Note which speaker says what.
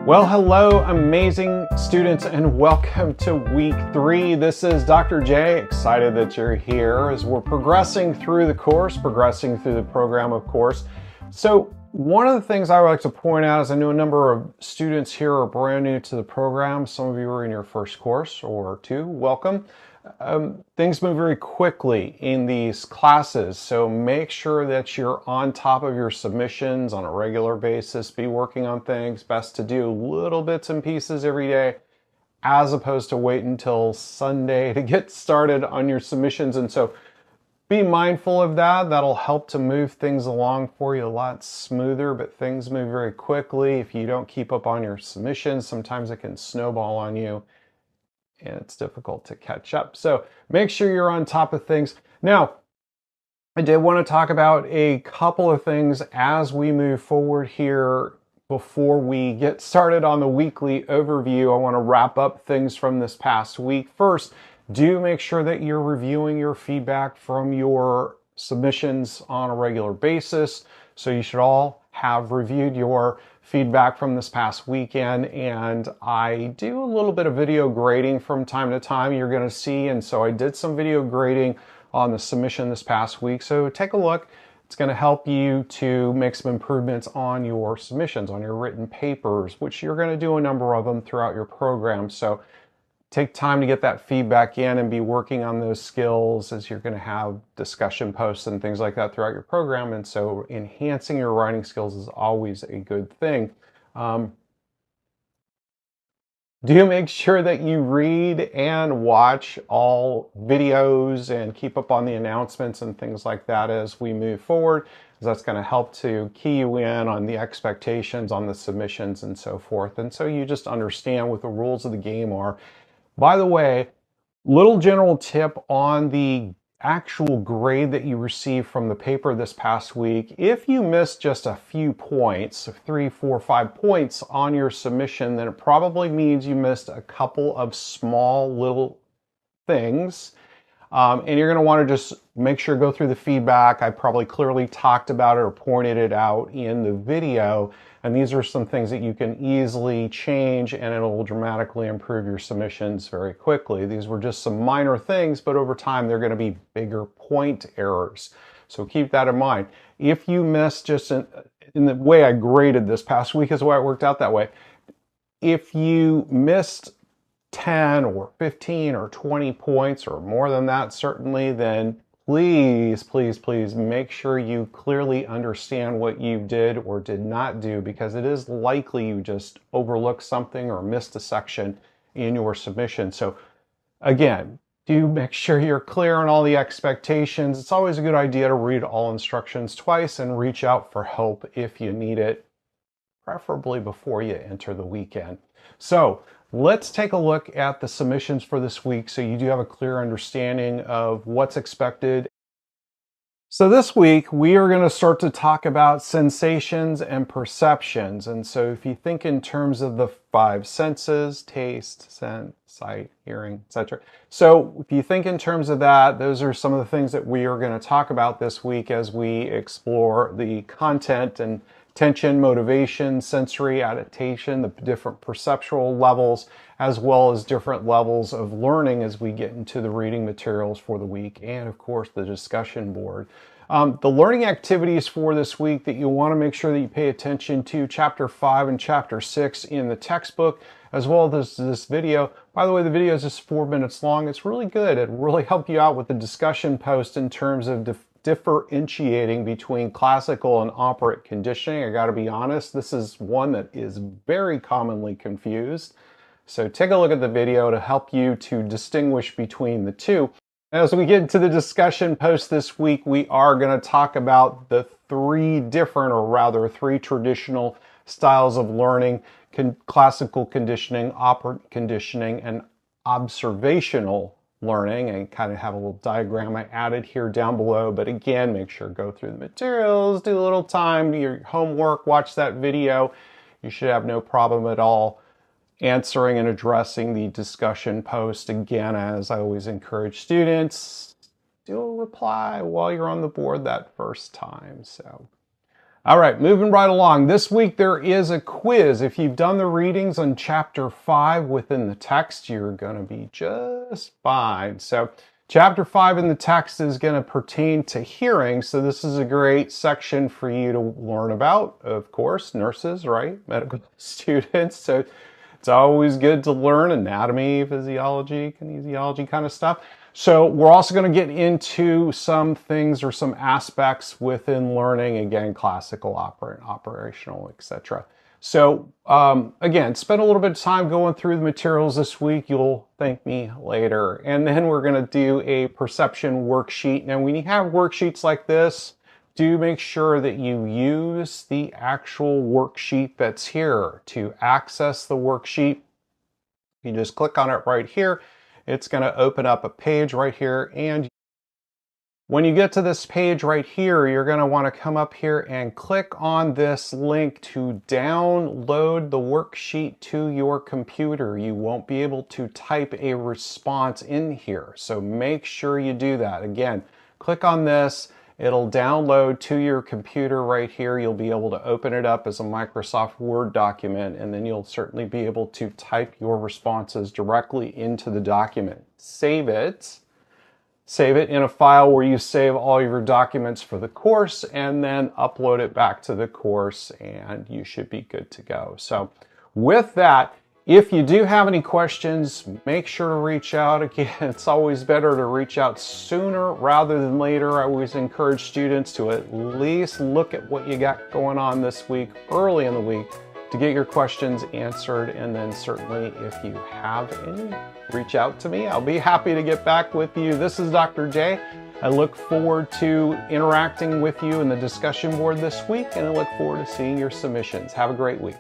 Speaker 1: Well, hello, amazing students, and welcome to week 3. This is Dr. J. Excited that you're here as we're progressing through the course, progressing through the program, of course. So one of the things I would like to point out is I know a number of students here are brand new to the program. Some of you are in your first course or two. Welcome. Things move very quickly in these classes, so make sure that you're on top of your submissions on a regular basis. Be working on things. Best to do little bits and pieces every day as opposed to wait until Sunday to get started on your submissions. And so be mindful of that. That'll help to move things along for you a lot smoother, but things move very quickly. If you don't keep up on your submissions, sometimes it can snowball on you and it's difficult to catch up. So make sure you're on top of things. Now, I did want to talk about a couple of things as we move forward here before we get started on the weekly overview. I want to wrap up things from this past week. First, do make sure that you're reviewing your feedback from your submissions on a regular basis. So you should all have reviewed your feedback from this past weekend, and I do a little bit of video grading from time to time, you're going to see, and so I did some video grading on the submission this past week. So take a look. It's going to help you to make some improvements on your submissions, on your written papers, which you're going to do a number of them throughout your program. So take time to get that feedback in and be working on those skills as you're going to have discussion posts and things like that throughout your program. And so enhancing your writing skills is always a good thing. Do make sure that you read and watch all videos and keep up on the announcements and things like that as we move forward, because that's going to help to key you in on the expectations, on the submissions and so forth. And so you just understand what the rules of the game are. By the way, little general tip on the actual grade that you received from the paper this past week. If you missed just a few points, 3, 4, 5 points on your submission, then it probably means you missed a couple of small little things. And you're going to want to just make sure to go through the feedback. I probably clearly talked about it or pointed it out in the video. And these are some things that you can easily change, and it'll dramatically improve your submissions very quickly. These were just some minor things, but over time they're going to be bigger point errors. So keep that in mind. If you missed just in the way I graded this past week is the way it worked out that way. If you missed 10 or 15 or 20 points or more than that, certainly, then please, please, please make sure you clearly understand what you did or did not do, because it is likely you just overlooked something or missed a section in your submission. So again, do make sure you're clear on all the expectations. It's always a good idea to read all instructions twice and reach out for help if you need it, preferably before you enter the weekend. So let's take a look at the submissions for this week so you do have a clear understanding of what's expected. So this week, we are going to start to talk about sensations and perceptions. And so if you think in terms of the 5 senses, taste, scent, sight, hearing, etc. So if you think in terms of that, those are some of the things that we are going to talk about this week as we explore the content and attention, motivation, sensory adaptation, the different perceptual levels, as well as different levels of learning as we get into the reading materials for the week, and of course the discussion board. The learning activities for this week that you want to make sure that you pay attention to, Chapter 5 and Chapter 6 in the textbook, as well as this video. By the way, the video is just 4 minutes long. It's really good. It really helped you out with the discussion post in terms of differentiating between classical and operant conditioning. I got to be honest, this is one that is very commonly confused. So take a look at the video to help you to distinguish between the two. As we get into the discussion post this week, we are going to talk about the 3 different, or rather 3 traditional styles of learning: classical conditioning, operant conditioning, and observational learning, and kind of have a little diagram I added here down below. But again, make sure to go through the materials, do a little time, do your homework, watch that video. You should have no problem at all answering and addressing the discussion post. Again, as I always encourage students, do a reply while you're on the board that first time. So All right, moving right along. This week there is a quiz. If you've done the readings on chapter 5 within the text, you're going to be just fine. So chapter 5 in the text is going to pertain to hearing. So this is a great section for you to learn about, of course, nurses, right? Medical students. So it's always good to learn anatomy, physiology, kinesiology kind of stuff. So we're also going to get into some things or some aspects within learning, again, classical, operational, etc. So again, spend a little bit of time going through the materials this week. You'll thank me later. And then we're going to do a perception worksheet. Now, when you have worksheets like this, do make sure that you use the actual worksheet that's here. To access the worksheet, you just click on it right here. It's going to open up a page right here, and when you get to this page right here, you're going to want to come up here and click on this link to download the worksheet to your computer. You won't be able to type a response in here, so make sure you do that. Again, click on this. It'll download to your computer right here. You'll be able to open it up as a Microsoft Word document, and then you'll certainly be able to type your responses directly into the document. Save it. Save it in a file where you save all your documents for the course, and then upload it back to the course, and you should be good to go. So with that, if you do have any questions, make sure to reach out. Again, it's always better to reach out sooner rather than later. I always encourage students to at least look at what you got going on this week, early in the week, to get your questions answered. And then certainly if you have any, reach out to me. I'll be happy to get back with you. This is Dr. J. I look forward to interacting with you in the discussion board this week, and I look forward to seeing your submissions. Have a great week.